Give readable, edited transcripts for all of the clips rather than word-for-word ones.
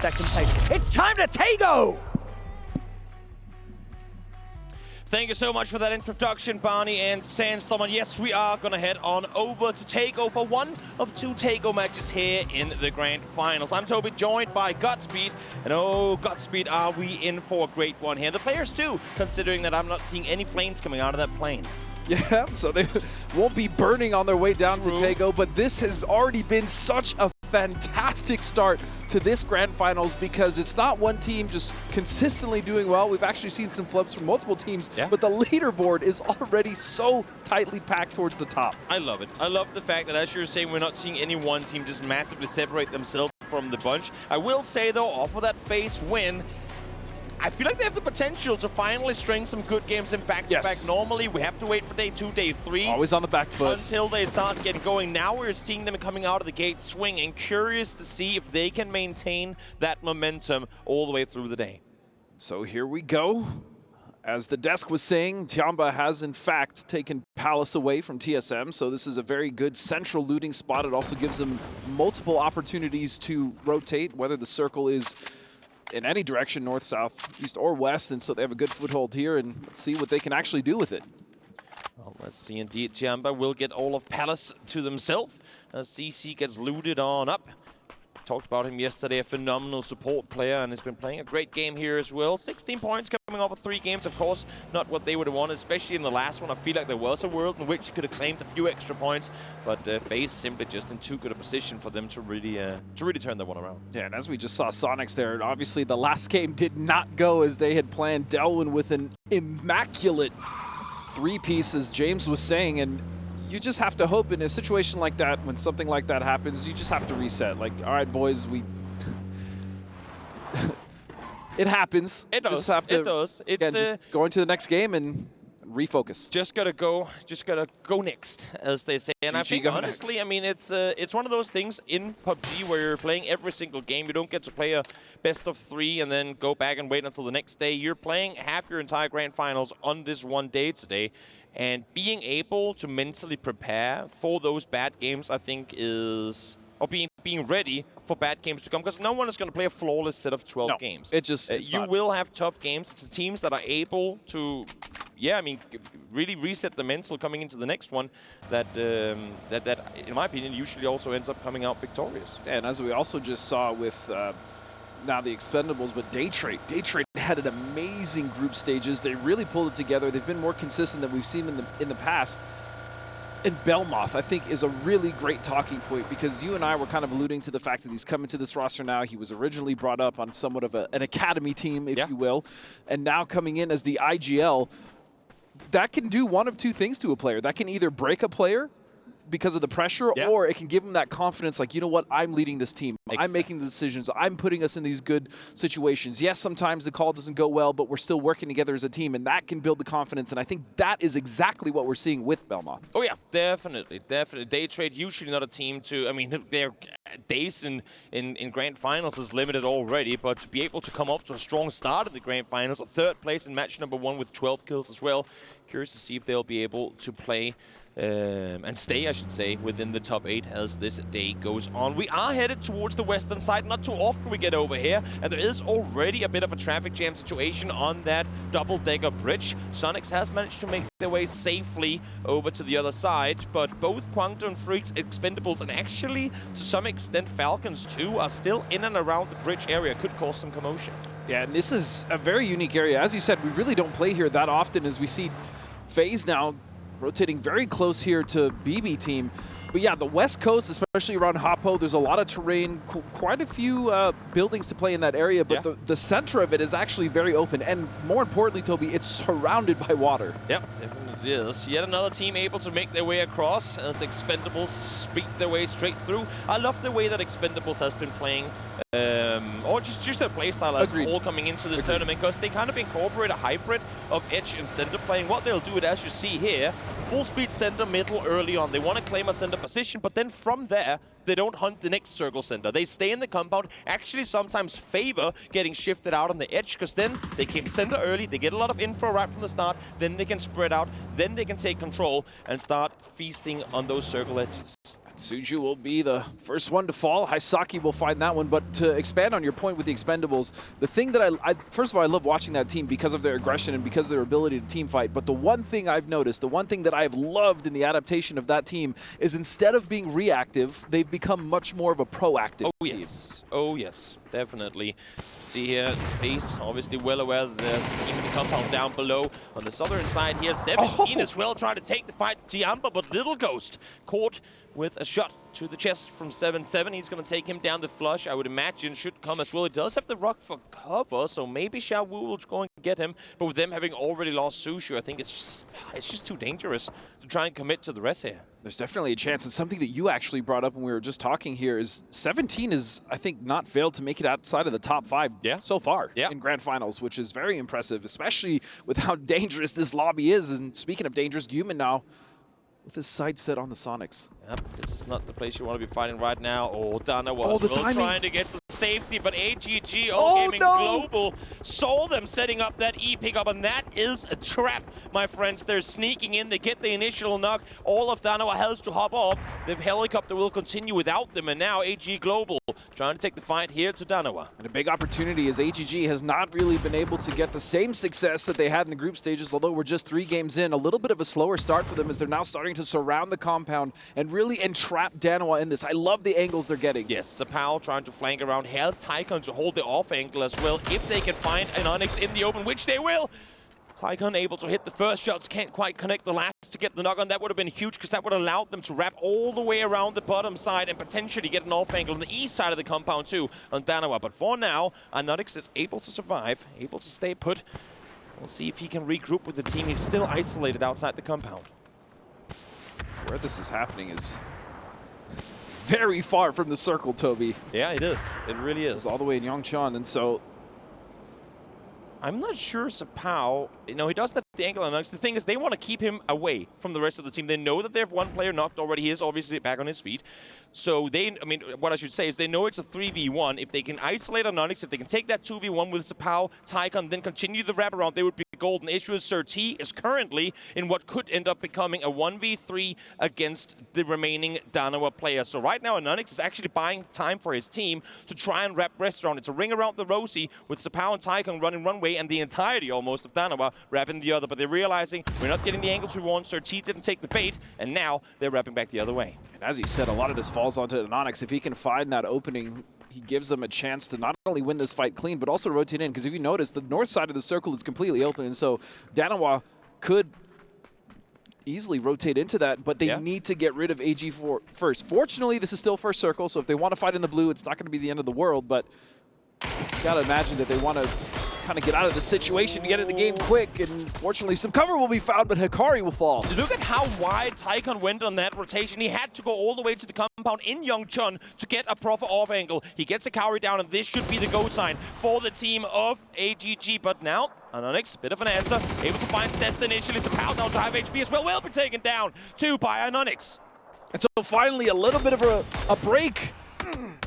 second place. It's time to Tago! Thank you so much for that introduction, Barney and Sandstorm. And yes, we are going to head on over to Tago for one of 2 Tago matches here in the Grand Finals. I'm Toby, joined by Godspeed. And oh, Godspeed, are we in for a great one here. The players too, considering that I'm not seeing any flames coming out of that plane. Yeah, so they won't be burning on their way down True. to Tago, but this has already been such a fantastic start to this Grand Finals because it's not one team just consistently doing well. We've actually seen some flips from multiple teams, but the leaderboard is already so tightly packed towards the top. I love it. I love the fact that, as you're saying, we're not seeing any one team just massively separate themselves from the bunch. I will say, though, off of that FaZe win, I feel like they have the potential to finally string some good games in back-to-back. Yes. Normally, we have to wait for day 2, day 3. Always on the back foot. Until they start getting going. Now we're seeing them coming out of the gate swinging. Curious to see if they can maintain that momentum all the way through the day. So here we go. As the desk was saying, Tiamba has in fact taken Palace away from TSM, so this is a very good central looting spot. It also gives them multiple opportunities to rotate, whether the circle is in any direction, north, south, east, or west, and so they have a good foothold here, and let's see what they can actually do with it. Well, let's see indeed. Tiamba will get all of Palace to themselves as CC gets looted on up. Talked about him yesterday, a phenomenal support player, and has been playing a great game here as well. 16 points coming off of 3 games, of course, not what they would have wanted, especially in the last one. I feel like there was a world in which he could have claimed a few extra points, but FaZe simply just in too good a position for them to really turn that one around. Yeah, and as we just saw Sonics there, obviously the last game did not go as they had planned. Delwyn with an immaculate 3-piece, as James was saying, and you just have to hope in a situation like that, when something like that happens, you just have to reset. Like, all right, boys, it happens. It does. Just have to, it does. It's again, just go into the next game and refocus. Just gotta go next, as they say. And I think honestly, I mean, it's one of those things in PUBG where you're playing every single game. You don't get to play a best of 3 and then go back and wait until the next day. You're playing half your entire Grand Finals on this one day today. And being able to mentally prepare for those bad games, I think is, or being ready for bad games to come, because no one is going to play a flawless set of 12 games. It just you will have tough games. It's the teams that are able to, yeah, I mean, really reset the mental coming into the next one that, in my opinion, usually also ends up coming out victorious. And as we also just saw with now the Expendables, but Daytrade had an amazing group stages. They really pulled it together. They've been more consistent than we've seen in the past. And Belmoth, I think, is a really great talking point, because you and I were kind of alluding to the fact that he's coming to this roster now. He was originally brought up on somewhat of an academy team, if you will, and now coming in as the IGL. That can do one of 2 things to a player. That can either break a player because of the pressure, or it can give him that confidence, like, you know what, I'm leading this team. I'm making the decisions. I'm putting us in these good situations. Yes, sometimes the call doesn't go well, but we're still working together as a team, and that can build the confidence, and I think that is exactly what we're seeing with Belmoth. Oh yeah, definitely. Daytrade usually not a team to, I mean, their days in Grand Finals is limited already, but to be able to come up to a strong start in the Grand Finals, a 3rd place in match number 1 with 12 kills as well. Curious to see if they'll be able to play and stay, I should say, within the top 8 as this day goes on. We are headed towards the western side. Not too often we get over here, and there is already a bit of a traffic jam situation on that double-decker bridge. Sonics has managed to make their way safely over to the other side, but both Kwangdong Freaks, Expendables, and actually, to some extent, Falcons too, are still in and around the bridge area. Could cause some commotion. Yeah, and this is a very unique area. As you said, we really don't play here that often, as we see FaZe now rotating very close here to BB team. But yeah, the west coast, especially around Hapo, there's a lot of terrain, quite a few buildings to play in that area, but the center of it is actually very open. And more importantly, Toby, it's surrounded by water. Yep, definitely is. Yet another team able to make their way across as Expendables speed their way straight through. I love the way that Expendables has been playing, or just their playstyle as all coming into this tournament, because they kind of incorporate a hybrid of edge and center playing. What they'll do it, as you see here, full speed center middle early on. They want to claim a center position, but then from there, they don't hunt the next circle center. They stay in the compound, actually sometimes favor getting shifted out on the edge, because then they came center early, they get a lot of info right from the start, then they can spread out, then they can take control and start feasting on those circle edges. I Suju will be the first one to fall. Haisaki will find that one. But to expand on your point with the Expendables, the thing that I first of all, I love watching that team because of their aggression and because of their ability to team fight. But the one thing I've noticed, the one thing that I've loved in the adaptation of that team is instead of being reactive, they've become much more of a proactive team. Oh, yes, definitely. See here, FaZe obviously well aware that there's a team in the compound down below. On the southern side here, 17 as well, trying to take the fight to Tiamba, but Little Ghost caught with a shot to the chest from 7-7. He's going to take him down the flush, I would imagine, should come as well. He does have the rock for cover, so maybe Xiao Wu will go and get him. But with them having already lost Sushu, I think it's just too dangerous to try and commit to the rest here. There's definitely a chance. And something that you actually brought up when we were just talking here is 17 is, I think, not failed to make it outside of the top 5 so far in Grand Finals, which is very impressive, especially with how dangerous this lobby is. And speaking of dangerous, Human now with his sight set on the Sonics. Yep, this is not the place you want to be fighting right now. Oh, Danawa Oh, the was timing. trying to get to safety, but AGG, Oh, Gaming no. Global, saw them setting up that E pickup, and that is a trap, my friends. They're sneaking in, they get the initial knock. All of Danawa has to hop off. The helicopter will continue without them, and now AG Global trying to take the fight here to Danawa. And a big opportunity is AGG has not really been able to get the same success that they had in the group stages, although we're just 3 games in. A little bit of a slower start for them as they're now starting to surround the compound and really entrap Danawa in this. I love the angles they're getting. Yes, Sapao trying to flank around. Has Tycon to hold the off angle as well if they can find an Onyx in the open, which they will. Tycon able to hit the first shots, can't quite connect the last to get the knock on. That would have been huge because that would have allowed them to wrap all the way around the bottom side and potentially get an off angle on the east side of the compound too on Danawa. But for now, Onyx is able to survive, able to stay put. We'll see if he can regroup with the team. He's still isolated outside the compound. Where this is happening is very far from the circle, Toby. Yeah, it is. It really is. It's all the way in Yongchan, and so I'm not sure Sapao, he doesn't have the angle on Onyx. The thing is, they want to keep him away from the rest of the team. They know that they have one player knocked already. He is obviously back on his feet. So what I should say is they know it's a 3v1. If they can isolate on Onyx, if they can take that 2v1 with Sapao, Tycon, then continue the wraparound, they would be golden. Issue is Sir T is currently in what could end up becoming a 1v3 against the remaining Danawa players. So right now, Onyx is actually buying time for his team to try and wrap rest around. It's a ring around the Rosie with Sapao and Tycon running runway and the entirety almost of Danawa wrapping the other. But they're realizing we're not getting the angles we want. Sir T didn't take the bait, and now they're wrapping back the other way. And as you said, a lot of this falls onto Onyx. If he can find that opening, he gives them a chance to not only win this fight clean, but also rotate in. Because if you notice, the north side of the circle is completely open, and so Danawa could easily rotate into that, but they need to get rid of AG first. Fortunately, this is still first circle, so if they want to fight in the blue, it's not going to be the end of the world, but you got to imagine that they want to kind of get out of the situation, get in the game quick, and fortunately some cover will be found, but Hikari will fall. Look at how wide Tycon went on that rotation. He had to go all the way to the compound in Yongchun to get a proper off angle. He gets Hikari down, and this should be the go sign for the team of AGG. But now, Onyx, bit of an answer, able to find Cest initially. Sapao down to have HP as well, will be taken down too by Onyx. And so finally a little bit of a break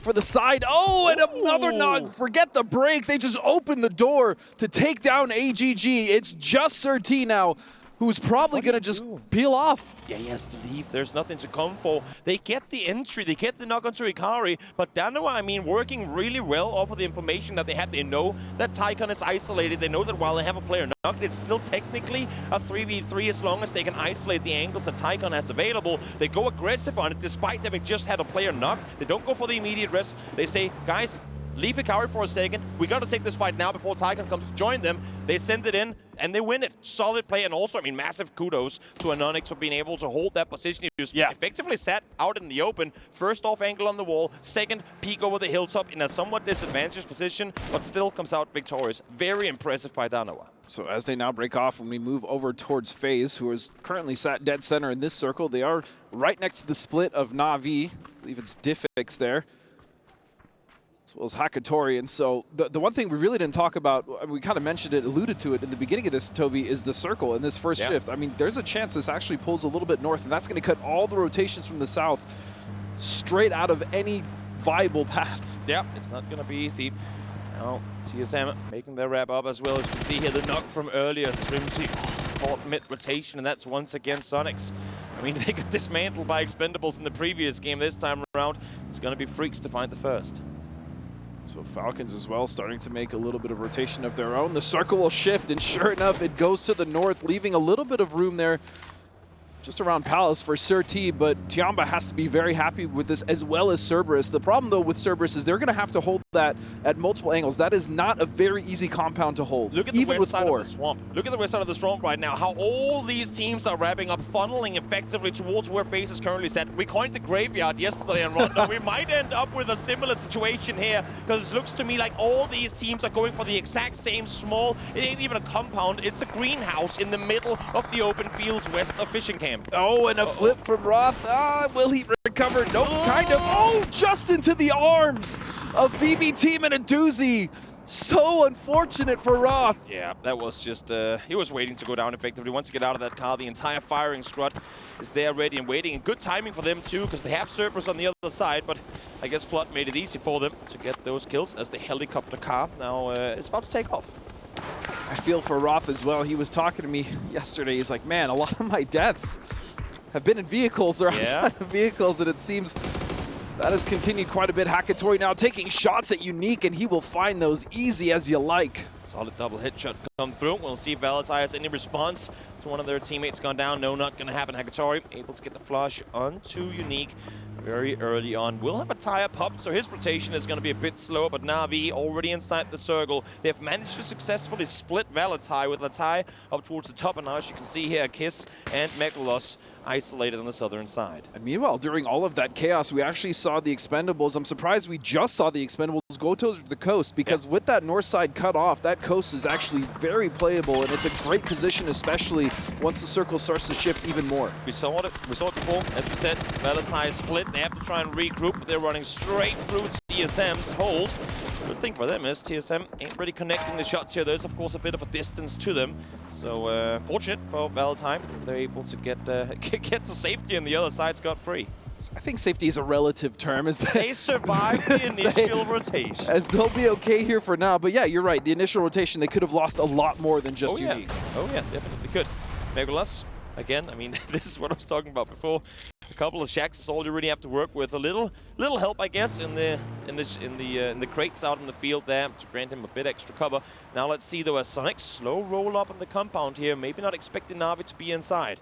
for the side. Oh, and another knock. Forget the break. They just opened the door to take down AGG. It's just Sir T now, who's probably going to just peel off. Yeah, he has to leave. There's nothing to come for. They get the entry. They get the knock onto Hikari. But Danawa, working really well off of the information that they had. They know that Tycon is isolated. They know that while they have a player knocked, it's still technically a 3v3 as long as they can isolate the angles that Tycon has available. They go aggressive on it despite having just had a player knocked. They don't go for the immediate rest. They say, guys, leave Hikari for a second. We got to take this fight now before Tycon comes to join them. They send it in, and they win it. Solid play, and also, massive kudos to Onyx for being able to hold that position. He was effectively sat out in the open. First off angle on the wall, second peek over the hilltop in a somewhat disadvantaged position, but still comes out victorious. Very impressive by Danawa. So as they now break off, when we move over towards FaZe, who is currently sat dead center in this circle, they are right next to the split of Na'Vi. I believe it's Diffix there, as well as Hakatori. And so the one thing we really didn't talk about, we kind of mentioned it, alluded to it in the beginning of this, Toby, is the circle in this first shift. There's a chance this actually pulls a little bit north, and that's going to cut all the rotations from the south straight out of any viable paths. Yeah, it's not going to be easy. Now, TSM making their wrap up as well. As we see here, the knock from earlier, Strimsy caught mid-rotation, and that's once again Onyx I mean, they got dismantled by Expendables in the previous game. This time around, it's going to be Freaks to find the first. So Falcons as well starting to make a little bit of rotation of their own. The circle will shift, and sure enough, it goes to the north, leaving a little bit of room there just around Palace for Sir T, but Tiamba has to be very happy with this, as well as Cerberus. The problem, though, with Cerberus is they're going to have to hold that at multiple angles. That is not a very easy compound to hold, Look at the even west with side 4. of the swamp. Look at the west side of the swamp right now, how all these teams are wrapping up, funneling effectively towards where FaZe is currently set. We coined the graveyard yesterday on Rondo. We might end up with a similar situation here, because it looks to me like all these teams are going for the exact same small, it ain't even a compound, it's a greenhouse in the middle of the open fields west of Fishing Camp. Oh, and a flip from Roth. Will he recover? Nope, kind of. Oh, just into the arms of BB Team and a doozy. So unfortunate for Roth. Yeah, that was just, he was waiting to go down effectively. Once you get out of that car, the entire firing squad is there ready and waiting. And good timing for them too, because they have Cerberus on the other side, but I guess Flood made it easy for them to get those kills as the helicopter car now is about to take off. I feel for Roth as well. He was talking to me yesterday. He's like, man, a lot of my deaths have been in vehicles or outside of vehicles, and it seems that has continued quite a bit. Hakatori now taking shots at Unique, and he will find those easy as you like. Solid double headshot come through. We'll see if Valentine has any response to one of their teammates gone down. No, not going to happen. Hakatori able to get the flush onto Unique very early on. We'll have a tire pop, so his rotation is going to be a bit slower, but Na'Vi already inside the circle. They've managed to successfully split Valentine with Latai up towards the top, and now as you can see here, Kiss and Megalos isolated on the southern side. And meanwhile, during all of that chaos, we actually saw the Expendables. I'm surprised we just saw the Expendables go to the coast, because with that north side cut off, that coast is actually very playable, and it's a great position, especially once the circle starts to shift even more. We saw it before, as we said, Valentine split. They have to try and regroup, but they're running straight through TSM's hold. Good thing for them is TSM ain't really connecting the shots here. There's, of course, a bit of a distance to them. So, fortunate for Valentine, they're able to get to safety, and the other side scot-free. I think safety is a relative term. As they survived the initial rotation. As they'll be okay here for now. But yeah, you're right. The initial rotation, they could have lost a lot more than just Unique. Oh yeah, definitely could. Megalos, again, I mean, this is what I was talking about before. A couple of shacks is all you really have to work with. A little help, I guess, in the crates out in the field there to grant him a bit extra cover. Now let's see though, a Sonic slow roll up in the compound here. Maybe not expecting Na'Vi to be inside.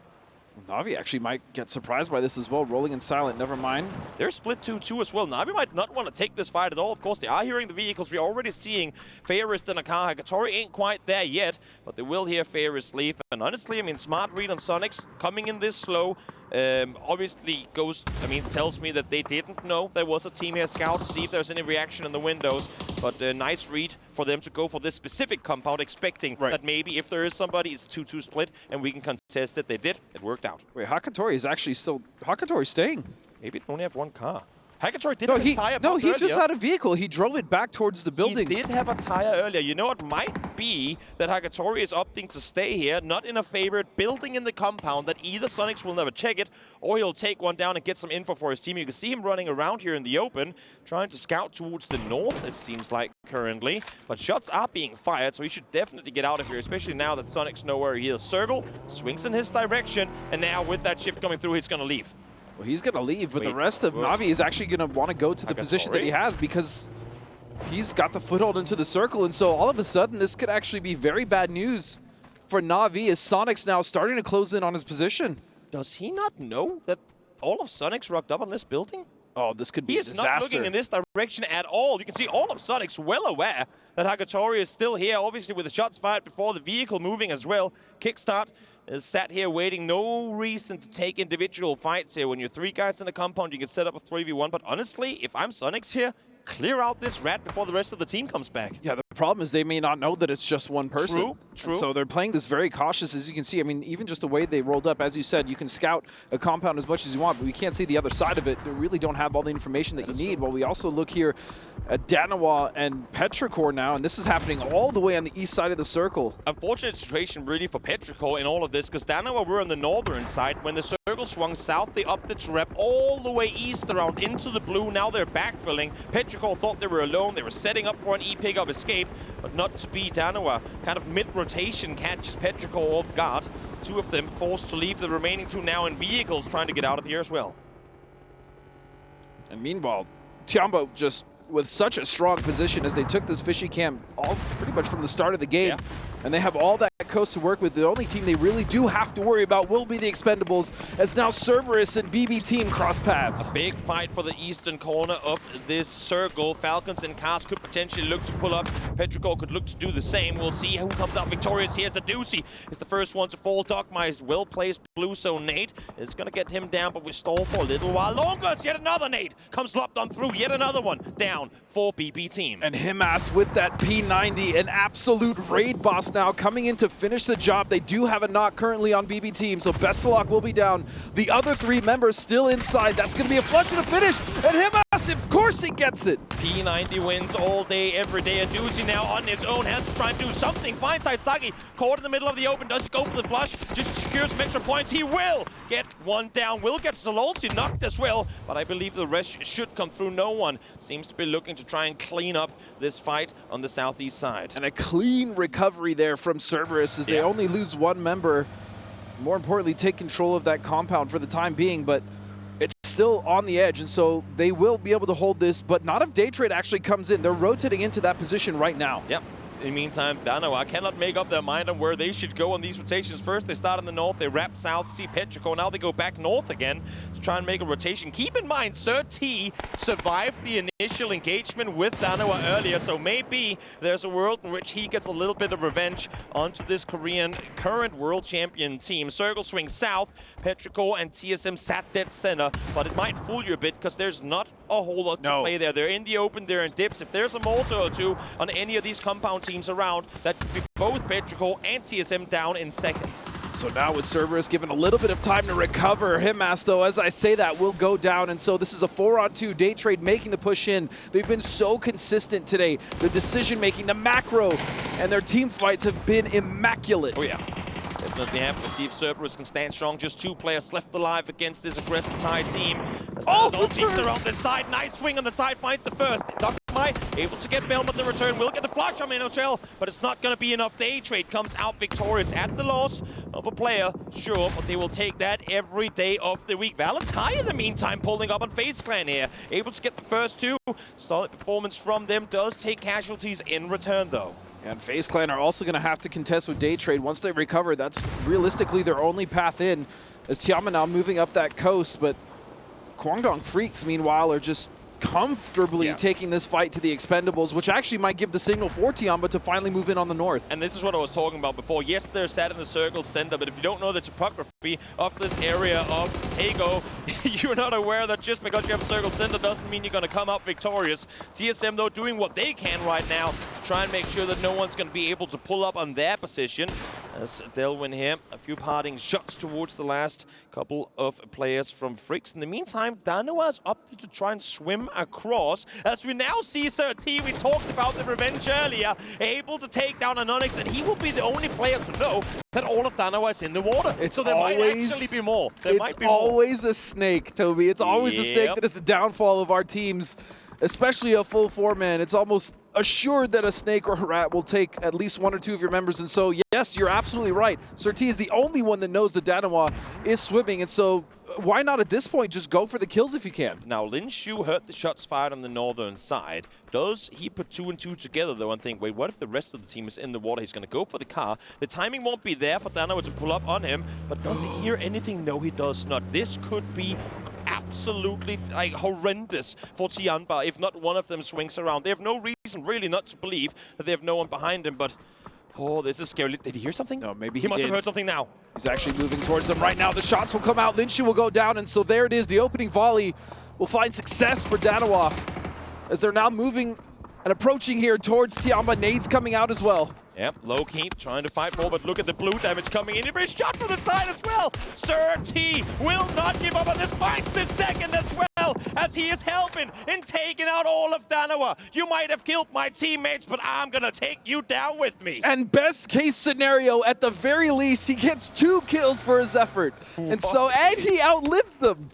Na'Vi actually might get surprised by this as well, rolling in silent, never mind. They're split 2-2 as well. Na'Vi might not want to take this fight at all. Of course, they are hearing the vehicles. We're already seeing Ferris and Akaha. Hakatori ain't quite there yet, but they will hear Ferris leave. And honestly, I mean, smart read on Sonics coming in this slow. Obviously tells me that they didn't know there was a team here scout to see if there's any reaction in the windows. But nice read for them to go for this specific compound, expecting that maybe if there is somebody, it's 2-2 split, and we can contest it. They did. It worked out. Wait, Hakatori is actually still... Hakatori's staying. Maybe it only have one car. Hakatori did have a tire he earlier. just had a vehicle. He drove it back towards the buildings. He did have a tire earlier. You know, it might be that Hakatori is opting to stay here, not in a favorite building in the compound that either Sonics will never check it, or he'll take one down and get some info for his team. You can see him running around here in the open, trying to scout towards the north, it seems like currently. But shots are being fired, so he should definitely get out of here, especially now that Sonics know where he is. Circle swings in his direction, and now with that shift coming through, he's going to leave. Well, he's going to leave, but the rest of Na'Vi is actually going to want to go to the position that he has, because he's got the foothold into the circle. And so all of a sudden, this could actually be very bad news for Na'Vi, as Sonic's now starting to close in on his position. Does he not know that all of Sonic's rocked up on this building? Oh, this could be a disaster. He is not looking in this direction at all. You can see all of Sonic's well aware that Hakatori is still here, obviously with the shots fired before, the vehicle moving as well. Kickstart is sat here waiting. No reason to take individual fights here. When you're 3 guys in a compound, you can set up a 3v1. But honestly, if I'm Sonics here, clear out this rat before the rest of the team comes back. Yeah, the problem is they may not know that it's just one person. True. And so they're playing this very cautious, as you can see. I mean, even just the way they rolled up, as you said, you can scout a compound as much as you want, but we can't see the other side of it. You really don't have all the information that you need. While we also look here at Danawa and Petrichor now, and this is happening all the way on the east side of the circle. Unfortunate situation really for Petrichor in all of this, because Danawa were on the northern side. When the circle Circle swung south, they upped it to rep all the way east around into the blue. Now they're backfilling. Petrichor thought they were alone. They were setting up for an E-pick-up escape, but not to be. Danawa kind of mid-rotation catches Petrichor off guard. Two of them forced to leave, the remaining two now in vehicles trying to get out of here as well. And meanwhile, Tiamba just with such a strong position as they took this fishy camp all pretty much from the start of the game. Yeah. And they have all that coast to work with. The only team they really do have to worry about will be the Expendables, as now Cerberus and BB team cross paths. A big fight for the eastern corner of this circle. Falcons and Cars could potentially look to pull up. Petrichor could look to do the same. We'll see who comes out victorious. Here's Adusi. It's the first one to fall. Dogmai's well-placed blue zone nade. It's going to get him down, but we stall for a little while longer. It's yet another nade. Comes lopped on through. Yet another one down for BB team. And Himas with that P90, an absolute raid boss now coming in to finish the job. They do have a knock currently on BB team, so Bestelok will be down. The other three members still inside. That's going to be a flush and a finish. And Himas, of course he gets it. P90 wins all day, every day. Adusi now on his own, has to try and do something. Finds Sagi caught in the middle of the open, does go for the flush, just secures some extra points. He will get one down, will get Zololsi knocked as well, but I believe the rest should come through. No one seems to be looking to try and clean up this fight on the southeast side. And a clean recovery there from Cerberus as they only lose one member. More importantly, take control of that compound for the time being, but it's still on the edge, and so they will be able to hold this, but not if Daytrade actually comes in. They're rotating into that position right now. Yep. In the meantime, Danawa cannot make up their mind on where they should go on these rotations. First, they start in the north, they wrap south, see Petrichor. Now they go back north again to try and make a rotation. Keep in mind, Sir T survived the initial engagement with Danawa earlier, so maybe there's a world in which he gets a little bit of revenge onto this Korean current world champion team. Circle swings south, Petrichor and TSM sat dead center, but it might fool you a bit because there's not a whole lot to play there. They're in the open, they're in dips. If there's a mortar or two on any of these compound teams around, that could be both Petrichor and TSM down in seconds. So now with Cerberus given a little bit of time to recover, Himas, though, as I say that, will go down. And so this is a 4-on-2, Daytrade making the push in. They've been so consistent today. The decision-making, the macro, and their team fights have been immaculate. Oh, yeah. Definitely have to see if Cerberus can stand strong. Just two players left alive against this aggressive Thai team. All teams are on this side. Nice swing on the side, finds the first. Dogmai able to get Belmont in return. Will get the flash on Minotaur, but it's not going to be enough. Daytrade comes out victorious at the loss of a player, sure, but they will take that every day of the week. Valentine, in the meantime, pulling up on FaZe Clan here. Able to get the first two. Solid performance from them. Does take casualties in return, though. And FaZe Clan are also going to have to contest with Daytrade. Once they recover, that's realistically their only path in, as Tiamba now moving up that coast. But Kwangdong Freaks, meanwhile, are just comfortably taking this fight to the Expendables, which actually might give the signal for Tiamba to finally move in on the north. And this is what I was talking about before. Yes, they're sat in the circle center, but if you don't know the topography of this area of Tago, you're not aware that just because you have a circle center doesn't mean you're going to come out victorious. TSM, though, doing what they can right now to try and make sure that no one's going to be able to pull up on their position. As they'll win here, a few parting shots towards the last couple of players from Fricks. In the meantime, Danawa's up to try and swim across, as we now see Sir T, we talked about the revenge earlier, able to take down Anonix, and he will be the only player to know that all of Danawa is in the water. So there might actually be more. It's always a snake, Toby. It's always a snake that is the downfall of our teams, especially a full four-man. It's almost assured that a snake or a rat will take at least one or two of your members. And so, yes, you're absolutely right. Sir T is the only one that knows that Danawa is swimming. And so, why not at this point just go for the kills if you can? Now, Lin Shu heard the shots fired on the northern side. Does he put two and two together, though, and think, wait, what if the rest of the team is in the water? He's going to go for the car. The timing won't be there for Danawa to pull up on him. But does he hear anything? No, he does not. This could be absolutely horrendous for Tiamba if not one of them swings around. They have no reason really not to believe that they have no one behind him, but oh, this is scary. Did he hear something? No, maybe he must have heard something now. He's actually moving towards them right now. The shots will come out. Linshu will go down, and so there it is. The opening volley will find success for Danawa as they're now moving and approaching here towards Tiamba. Nades coming out as well. Yep, low-key, trying to fight more, but look at the blue damage coming in. Every shot from the side as well. Sir T will not give up on this, finds the second as well. kill as he is helping in taking out all of Danawa. You might have killed my teammates, but I'm gonna take you down with me. And best case scenario, at the very least, he gets 2 kills for his effort. And he outlives them.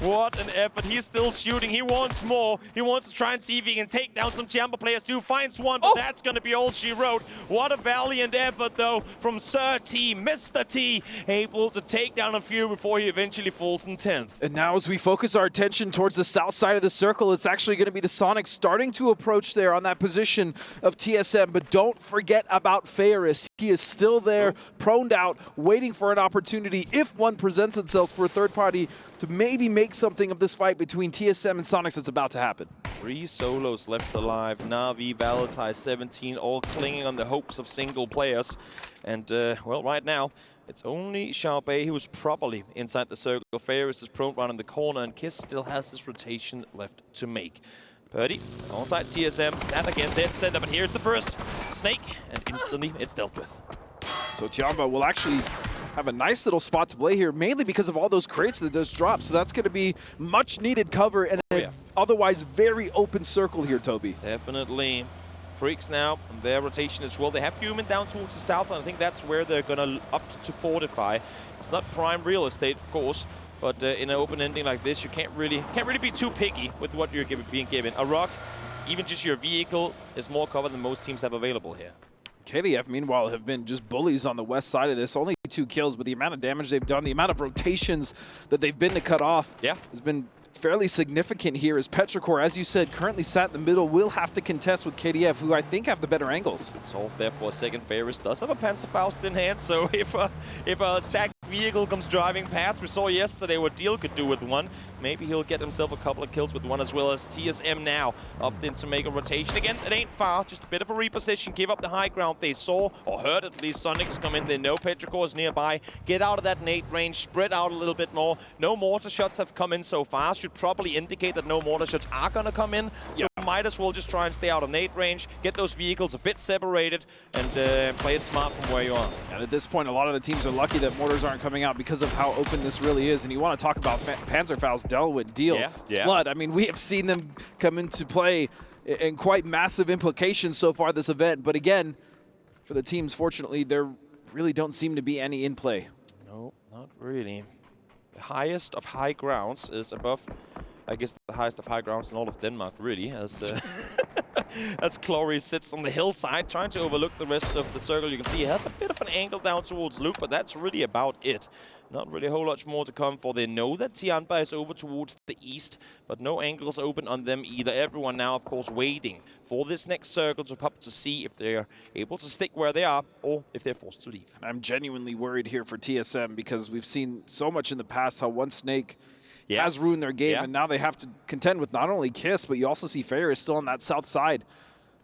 What an effort. He's still shooting. He wants more. He wants to try and see if he can take down some Chamber players too. Finds one, but that's going to be all she wrote. What a valiant effort, though, from Sir T, Mr. T, able to take down a few before he eventually falls in 10th. And now as we focus our attention towards the south side of the circle, it's actually going to be the Sonics starting to approach there on that position of TSM. But don't forget about Cerberus. He is still there, proned out, waiting for an opportunity, if one presents itself for a third party, to maybe make something of this fight between TSM and Sonics that's about to happen. 3 solos left alive. Na'Vi, Valentine, 17, all clinging on the hopes of single players. And, well, right now, it's only Xiaobei who's properly inside the circle. Cerberus is prone around in the corner, and Kiss still has this rotation left to make. Purdy, alongside TSM, sat again, dead center, but here's the first snake, and instantly it's dealt with. So Tiamba will actually have a nice little spot to play here, mainly because of all those crates that does drop. So that's going to be much needed cover and an otherwise very open circle here, Toby. Definitely. Freaks now, and their rotation as well. They have Human down towards the south, and I think that's where they're going to opt to fortify. It's not prime real estate, of course, but in an open ending like this, you can't really be too picky with what you're being given. A rock, even just your vehicle, is more cover than most teams have available here. KDF, meanwhile, have been just bullies on the west side of this. Only 2 kills, but the amount of damage they've done, the amount of rotations that they've been to cut off has been fairly significant here, as Petrichor, as you said, currently sat in the middle, will have to contest with KDF, who I think have the better angles. Solved there for a second. Cerberus does have a Panzerfaust in hand, so if a stacked vehicle comes driving past, we saw yesterday what Deal could do with one. Maybe he'll get himself a couple of kills with one, as well as TSM now up in to make a rotation. Again, it ain't far, just a bit of a reposition, give up the high ground. They saw, or heard at least, Sonics come in. They know Petrichor is nearby. Get out of that nade range, spread out a little bit more. No mortar shots have come in so far. Should probably indicate that no mortar shots are going to come in. So might as well just try and stay out of nade range, get those vehicles a bit separated, and play it smart from where you are. And at this point, a lot of the teams are lucky that mortars aren't coming out because of how open this really is. And you want to talk about Panzerfaust, Delwood, Deal, Blood. I mean, we have seen them come into play in quite massive implications so far this event. But again, for the teams, fortunately, there really don't seem to be any in play. No, not really. The highest of high grounds is above, I guess, the highest of high grounds in all of Denmark, really, as as Clory sits on the hillside trying to overlook the rest of the circle. You can see he has a bit of an angle down towards Luke, but that's really about it. Not really a whole lot more to come for. They know that Tianba is over towards the east, but no angles open on them either. Everyone now, of course, waiting for this next circle to pop to see if they're able to stick where they are or if they're forced to leave. I'm genuinely worried here for TSM because we've seen so much in the past how one snake has ruined their game, and now they have to contend with not only Kiss, but you also see Ferris still on that south side,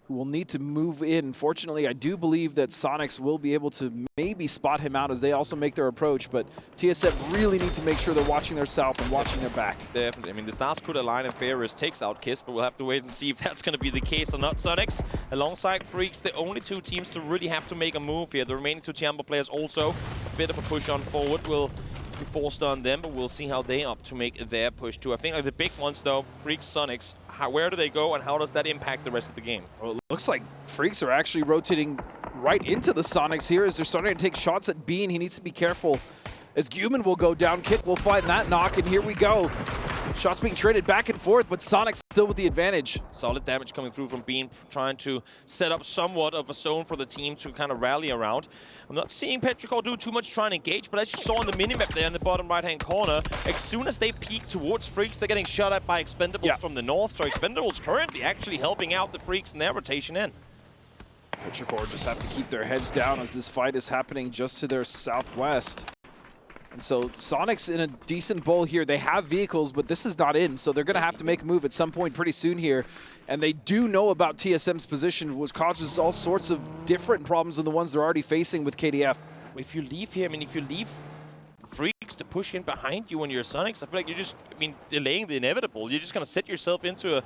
who will need to move in. Fortunately, I do believe that Sonics will be able to maybe spot him out as they also make their approach, but TSM really need to make sure they're watching their south and watching their back. Definitely. I mean, the stars could align and Ferris takes out Kiss, but we'll have to wait and see if that's going to be the case or not. Sonics, alongside Freaks, the only 2 teams to really have to make a move here. The remaining 2 Chamber players also a bit of a push on forward will be forced on them, but we'll see how they opt to make their push too. I think like the big ones though, Freaks, Sonics, where do they go and how does that impact the rest of the game? Well, it looks like Freaks are actually rotating right into the Sonics here as they're starting to take shots at Bean. He needs to be careful as Guman will go down. Kick will find that knock, and here we go. Shots being traded back and forth, but Sonics still with the advantage. Solid damage coming through from Bean, trying to set up somewhat of a zone for the team to kind of rally around. I'm not seeing Petrichor do too much trying to engage, but as you saw on the minimap there in the bottom right-hand corner, as soon as they peek towards Freaks, they're getting shot at by Expendables from the north. So Expendables currently actually helping out the Freaks in their rotation in. Petrichor just have to keep their heads down as this fight is happening just to their southwest. And so Sonics in a decent bowl here. They have vehicles, but this is not in, so they're going to have to make a move at some point pretty soon here. And they do know about TSM's position, which causes all sorts of different problems than the ones they're already facing with KDF. If you leave here, I mean, if you leave Freaks to push in behind you when you're Sonics, I feel like you're just, delaying the inevitable. You're just going to set yourself into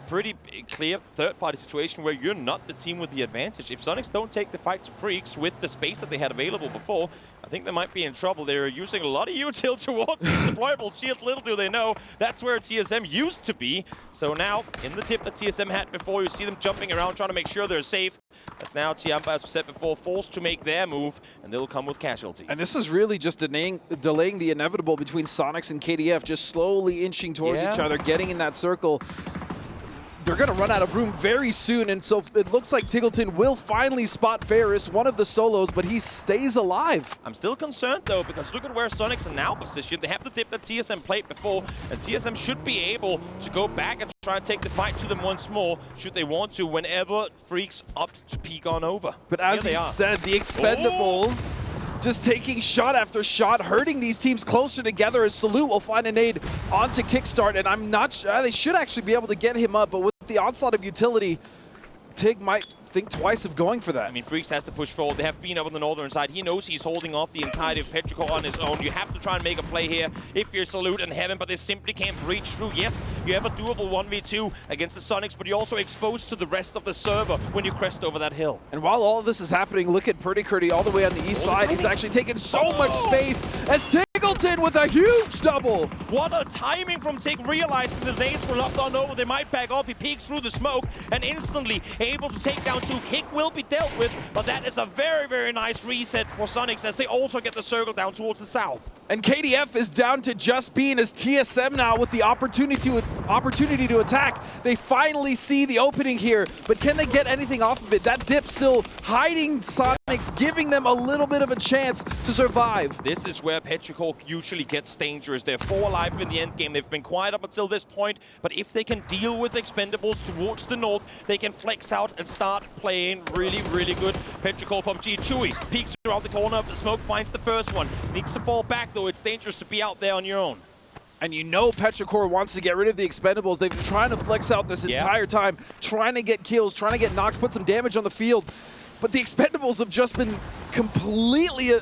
pretty clear third-party situation where you're not the team with the advantage. If Sonics don't take the fight to Freaks with the space that they had available before, I think they might be in trouble. They're using a lot of util towards the deployable shield. Little do they know, that's where TSM used to be. So now, in the dip that TSM had before, you see them jumping around trying to make sure they're safe. As now Tiampa, as we said before, forced to make their move, and they'll come with casualties. And this is really just delaying the inevitable between Sonics and KDF, just slowly inching towards each other, getting in that circle. They're going to run out of room very soon, and so it looks like Tiggleton will finally spot Ferris, one of the solos, but he stays alive. I'm still concerned, though, because look at where Sonics are now positioned. They have the dip that TSM played before, and TSM should be able to go back and try and take the fight to them once more, should they want to, whenever Freaks opt to peek on over. But as you said, the Expendables just taking shot after shot, hurting these teams closer together as Salute will find a nade onto Kickstart, and I'm not sure, they should actually be able to get him up, but with the onslaught of utility, Tig might think twice of going for that. I mean, Freaks has to push forward. They have been up on the northern side. He knows he's holding off the entirety of Petrichor on his own. You have to try and make a play here if you're Salute and Heaven, but they simply can't breach through. Yes, you have a doable 1v2 against the Sonics, but you're also exposed to the rest of the server when you crest over that hill. And while all of this is happening, look at Purdy Curdy all the way on the east side. He's actually taken so much space as Tiggleton with a huge double. What a timing from Tig, realizing the nades were locked on over. They might back off. He peeks through the smoke and instantly able to take down two. Kick will be dealt with, but that is a very, very nice reset for Sonics as they also get the circle down towards the south. And KDF is down to just being as TSM now with the opportunity to attack. They finally see the opening here, but can they get anything off of it? That dip still hiding Sonics, giving them a little bit of a chance to survive. This is where Petrichor usually gets dangerous. They're 4 alive in the end game. They've been quiet up until this point, but if they can deal with Expendables towards the north, they can flex out and start playing really, really good. Petrichor PUBG. Chewy peeks around the corner of the smoke, finds the first one. Needs to fall back though. It's dangerous to be out there on your own. And you know Petrichor wants to get rid of the Expendables. They've been trying to flex out this entire time, trying to get kills, trying to get knocks, put some damage on the field. But the Expendables have just been completely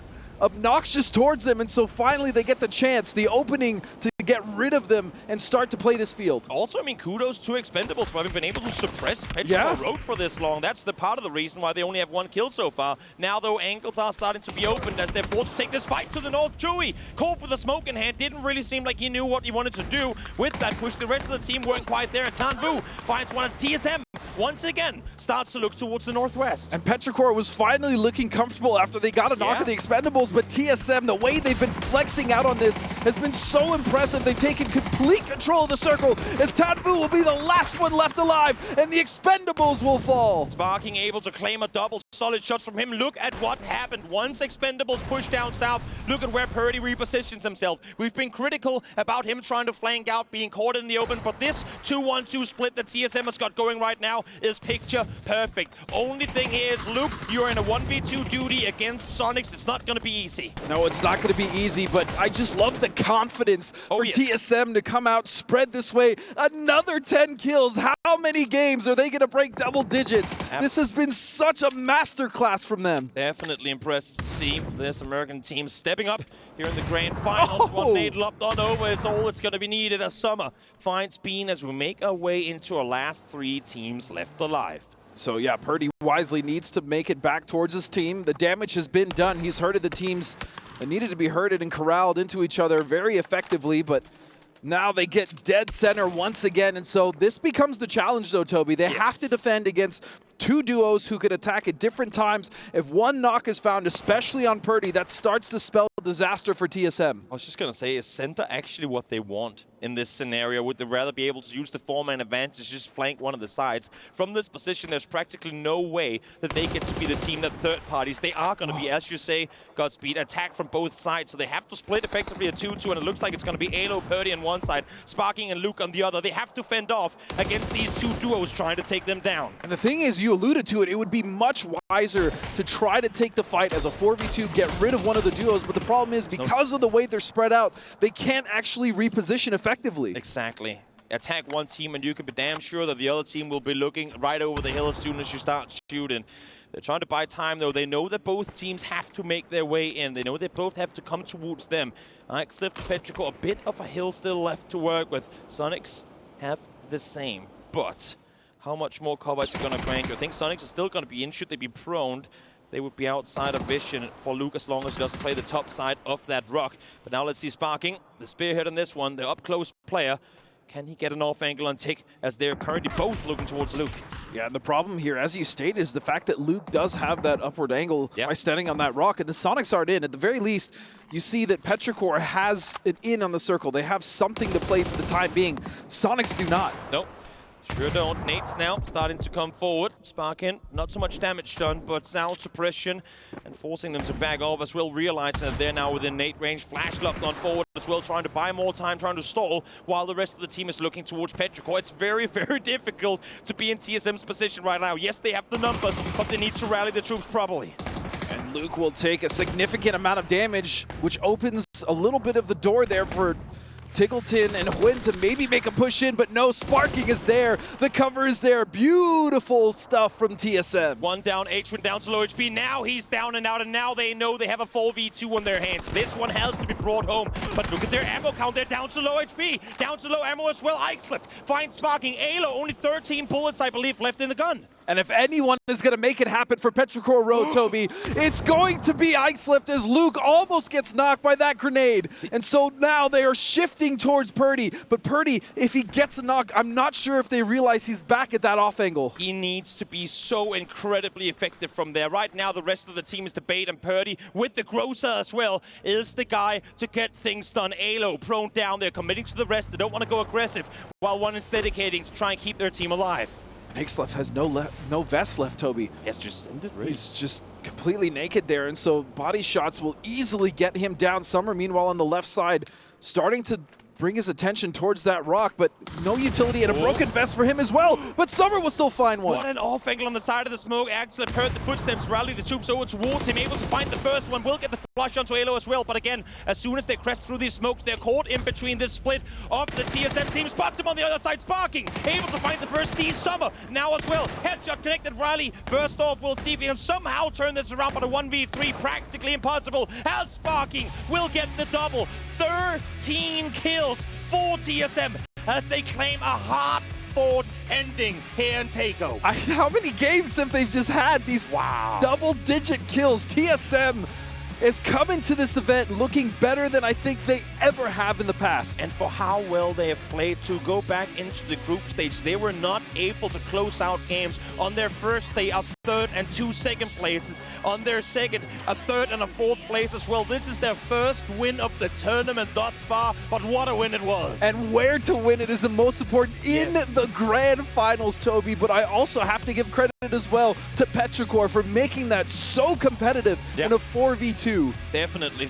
obnoxious towards them, and so finally they get the chance, the opening to get rid of them and start to play this field. Also, I mean, kudos to Expendables for having been able to suppress Petrichor Road for this long. That's the part of the reason why they only have 1 kill so far. Now, though, angles are starting to be opened as they're forced to take this fight to the north. Chewy, caught with a smoke in hand, didn't really seem like he knew what he wanted to do with that push. The rest of the team weren't quite there. Tanvu finds one as TSM once again starts to look towards the northwest. And Petrichor was finally looking comfortable after they got a knock of the Expendables, but TSM, the way they've been flexing out on this has been so impressive. They've taken complete control of the circle as Tanvu will be the last one left alive, and the Expendables will fall. Sparking able to claim a double. Solid shots from him. Look at what happened once Expendables pushed down south. Look at where Purdy repositions himself. We've been critical about him trying to flank out, being caught in the open, but this 2-1-2 split that TSM has got going right now is picture perfect. Only thing here is, Luke, you're in a 1v2 duty against Sonics. It's not going to be easy. No, it's not going to be easy, but I just love the confidence for TSM to come out, spread this way. Another 10 kills. How many games are they going to break double digits? This has been such a masterclass from them. Definitely impressive to see this American team stepping up here in the grand finals. One nade lopped on over is all that's going to be needed as Summer finds Bean as we make our way into our last 3 teams left alive. So yeah, Purdy wisely needs to make it back towards his team. The damage has been done. He's herded the teams that needed to be herded and corralled into each other very effectively, but now they get dead center once again, and so this becomes the challenge though, Toby. They have to defend against 2 duos who could attack at different times. If one knock is found, especially on Purdy, that starts to spell disaster for TSM. I was just going to say, is center actually what they want in this scenario? Would they rather be able to use the 4-man advantage, just flank one of the sides? From this position, there's practically no way that they get to be the team that third parties. They are going to be, as you say, Godspeed, attack from both sides. So they have to split effectively a 2-2, and it looks like it's going to be Alo, Purdy on one side, Sparking and Luke on the other. They have to fend off against these 2 duos trying to take them down. And the thing is, you alluded to it, it would be much wiser to try to take the fight as a 4v2, get rid of one of the duos, but the problem is, because of the way they're spread out, they can't actually reposition effectively. Exactly. Attack one team and you can be damn sure that the other team will be looking right over the hill as soon as you start shooting. They're trying to buy time though. They know that both teams have to make their way in. They know they both have to come towards them. Cliff to Petrichor, a bit of a hill still left to work with. Sonics have the same. but how much more cover is it going to bring? I think Sonics are still going to be in. Should they be prone, they would be outside of vision for Luke as long as he doesn't play the top side of that rock. But now let's see Sparking, the spearhead on this one, the up-close player. Can he get an off angle on Tick as they're currently both looking towards Luke? Yeah, and the problem here, as you state, is the fact that Luke does have that upward angle by standing on that rock, and the Sonics aren't in. At the very least, you see that Petrichor has an in on the circle. They have something to play for the time being. Sonics do not. Nope. Sure don't. Nate's now starting to come forward. Sparking, not so much damage done, but sound suppression and forcing them to back off as well, realizing that they're now within Nate range. Flash locked on forward as well, trying to buy more time, trying to stall, while the rest of the team is looking towards Petrichor. It's very, very difficult to be in TSM's position right now. Yes, they have the numbers, but they need to rally the troops properly. And Luke will take a significant amount of damage, which opens a little bit of the door there for Tiggleton and Hwin to maybe make a push in, but no, Sparking is there. The cover is there. Beautiful stuff from TSM. One down, H1 down to low HP. Now he's down and out, and now they know they have a 4v2 on their hands. This one has to be brought home, but look at their ammo count. They're down to low HP, down to low ammo as well. Ixlift finds Sparking. Alo, only 13 bullets, I believe, left in the gun. And if anyone is going to make it happen for Petrichor Road, Toby, it's going to be Ixlift as Luke almost gets knocked by that grenade. And so now they are shifting towards Purdy. But Purdy, if he gets a knock, I'm not sure if they realize he's back at that off angle. He needs to be so incredibly effective from there. Right now, the rest of the team is the bait, and Purdy, with the Grocer as well, is the guy to get things done. Alo prone down. They're committing to the rest. They don't want to go aggressive, while one is dedicating to try and keep their team alive. And Ixlift has no vest left, Toby. Yes, just send it, right? He's just completely naked there, and so body shots will easily get him down. Summer, meanwhile, on the left side, starting to bring his attention towards that rock, but no utility and a broken vest for him as well. But Summer will still find one. What an off angle on the side of the smoke. Axel heard the footsteps, rally the troops over towards him, able to find the first one. Will get the flush onto Alo as well, but again, as soon as they crest through these smokes, they're caught in between this split of the TSM team. Spots him on the other side, Sparking, able to find the first. Sees Summer now as well. Headshot connected, Riley first off. We'll see if he can somehow turn this around, but a 1v3 practically impossible, as Sparking will get the double. 13 kills for TSM as they claim a hard-fought ending here in Takeo. How many games have they just had these double-digit kills? TSM is coming to this event looking better than I think they ever have in the past. And for how well they have played to go back into the group stage, they were not able to close out games. On their first day, a third and 2 second places. On their second, a third and a fourth place as well. This is their first win of the tournament thus far, but what a win it was. And where to win it is the most important in the grand finals, Toby, but I also have to give credit as well to Petrichor for making that so competitive in a 4v2. Definitely.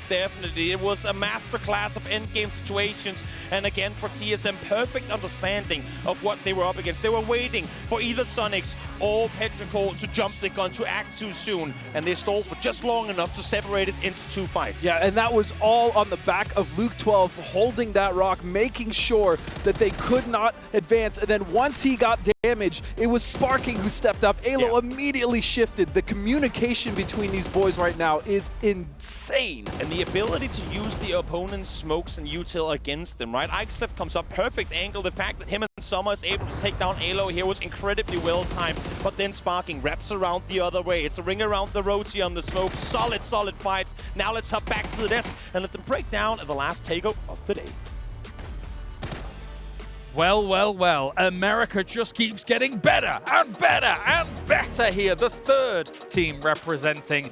It was a masterclass of endgame situations, and again for TSM, perfect understanding of what they were up against. They were waiting for either Sonics or Petrichor to jump the gun, to act too soon, and they stalled for just long enough to separate it into 2 fights. Yeah, and that was all on the back of Luke 12 holding that rock, making sure that they could not advance, and then once he got damaged, it was Sparking who stepped up. Alo immediately shifted. The communication between these boys right now is insane. And the ability to use the opponent's smokes and util against them, right? Ixlift comes up, perfect angle. The fact that him and Summer is able to take down Alo here was incredibly well timed. But then Sparking wraps around the other way. It's a ring around the roti on the smoke. Solid fights. Now let's hop back to the desk and let them break down at the last takeout of the day. Well, America just keeps getting better and better and better here. The third team representing